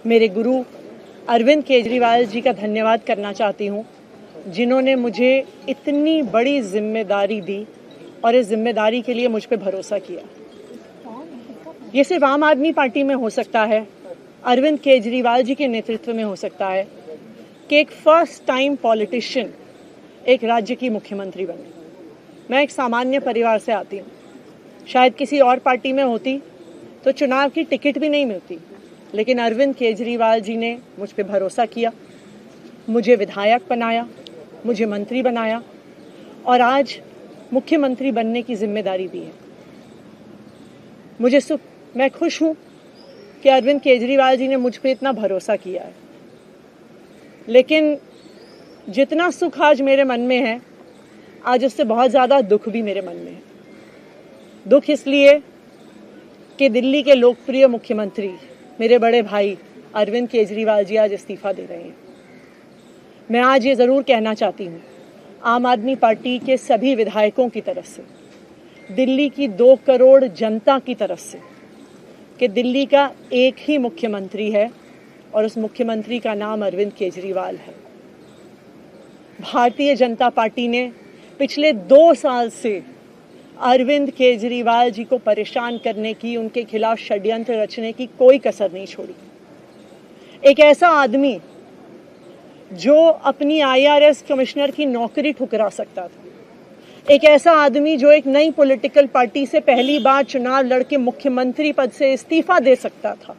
मेरे गुरु अरविंद केजरीवाल जी का धन्यवाद करना चाहती हूँ, जिन्होंने मुझे इतनी बड़ी जिम्मेदारी दी और इस जिम्मेदारी के लिए मुझ पे भरोसा किया। ये सिर्फ आम आदमी पार्टी में हो सकता है, अरविंद केजरीवाल जी के नेतृत्व में हो सकता है कि एक फर्स्ट टाइम पॉलिटिशियन एक राज्य की मुख्यमंत्री बने। मैं एक सामान्य परिवार से आती हूँ। शायद किसी और पार्टी में होती तो चुनाव की टिकट भी नहीं मिलती, लेकिन अरविंद केजरीवाल जी ने मुझ पे भरोसा किया, मुझे विधायक बनाया, मुझे मंत्री बनाया और आज मुख्यमंत्री बनने की जिम्मेदारी दी है। मैं खुश हूँ कि अरविंद केजरीवाल जी ने मुझ पे इतना भरोसा किया है, लेकिन जितना सुख आज मेरे मन में है, आज उससे बहुत ज़्यादा दुख भी मेरे मन में है। दुख इसलिए कि दिल्ली के लोकप्रिय मुख्यमंत्री मेरे बड़े भाई अरविंद केजरीवाल जी आज इस्तीफा दे रहे हैं। मैं आज ये ज़रूर कहना चाहती हूँ आम आदमी पार्टी के सभी विधायकों की तरफ से, दिल्ली की 2 करोड़ जनता की तरफ से, कि दिल्ली का एक ही मुख्यमंत्री है और उस मुख्यमंत्री का नाम अरविंद केजरीवाल है। भारतीय जनता पार्टी ने पिछले 2 साल से अरविंद केजरीवाल जी को परेशान करने की, उनके खिलाफ षड्यंत्र रचने की कोई कसर नहीं छोड़ी। एक ऐसा आदमी जो अपनी IRS कमिश्नर की नौकरी ठुकरा सकता था, एक ऐसा आदमी जो एक नई पॉलिटिकल पार्टी से पहली बार चुनाव लड़के मुख्यमंत्री पद से इस्तीफा दे सकता था,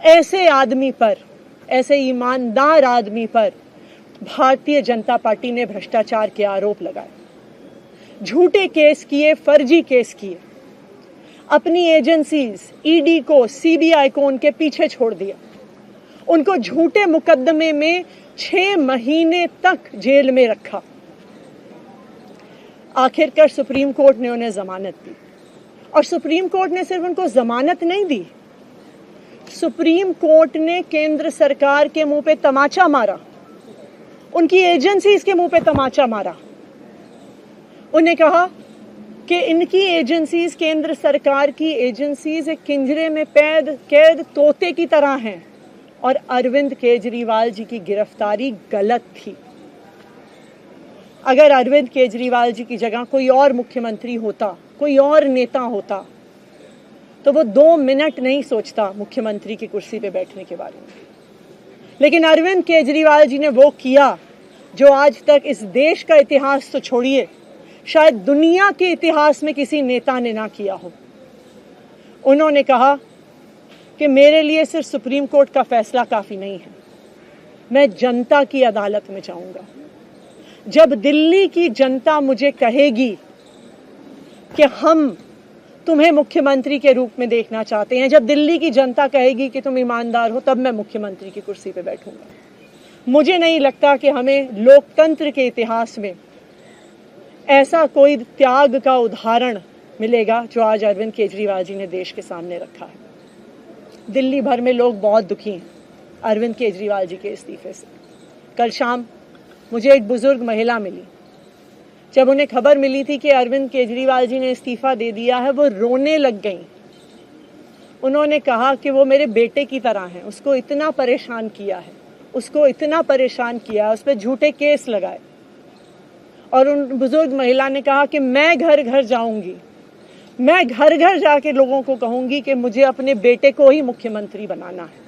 ऐसे आदमी पर, ऐसे ईमानदार आदमी पर भारतीय जनता पार्टी ने भ्रष्टाचार के आरोप लगाए, झूठे केस किए, फर्जी केस किए, अपनी एजेंसीज ED को, CBI को उनके पीछे छोड़ दिया, उनको झूठे मुकदमे में 6 महीने तक जेल में रखा। आखिरकार सुप्रीम कोर्ट ने उन्हें जमानत दी और सुप्रीम कोर्ट ने सिर्फ उनको जमानत नहीं दी, सुप्रीम कोर्ट ने केंद्र सरकार के मुंह पे तमाचा मारा, उनकी एजेंसीज के मुंह पे तमाचा मारा। उन्हें कहा कि इनकी एजेंसीज, केंद्र सरकार की एजेंसीज एक पिंजरे में कैद तोते की तरह हैं और अरविंद केजरीवाल जी की गिरफ्तारी गलत थी। अगर अरविंद केजरीवाल जी की जगह कोई और मुख्यमंत्री होता, कोई और नेता होता, तो वो 2 मिनट नहीं सोचता मुख्यमंत्री की कुर्सी पे बैठने के बारे में। लेकिन अरविंद केजरीवाल जी ने वो किया जो आज तक इस देश का इतिहास तो छोड़िए, शायद दुनिया के इतिहास में किसी नेता ने ना किया हो। उन्होंने कहा कि मेरे लिए सिर्फ सुप्रीम कोर्ट का फैसला काफी नहीं है, मैं जनता की अदालत में जाऊंगा। जब दिल्ली की जनता मुझे कहेगी कि हम तुम्हें मुख्यमंत्री के रूप में देखना चाहते हैं, जब दिल्ली की जनता कहेगी कि तुम ईमानदार हो, तब मैं मुख्यमंत्री की कुर्सी पे बैठूंगा। मुझे नहीं लगता कि हमें लोकतंत्र के इतिहास में ऐसा कोई त्याग का उदाहरण मिलेगा जो आज अरविंद केजरीवाल जी ने देश के सामने रखा है। दिल्ली भर में लोग बहुत दुखी हैं अरविंद केजरीवाल जी के इस्तीफे से। कल शाम मुझे एक बुजुर्ग महिला मिली, जब उन्हें खबर मिली थी कि अरविंद केजरीवाल जी ने इस्तीफा दे दिया है, वो रोने लग गई। उन्होंने कहा कि वो मेरे बेटे की तरह हैं, उसको इतना परेशान किया है, उसको इतना परेशान किया, उस पर झूठे केस लगाए। और उन बुजुर्ग महिला ने कहा कि मैं घर घर जाऊंगी, मैं घर घर जाके लोगों को कहूंगी कि मुझे अपने बेटे को ही मुख्यमंत्री बनाना है।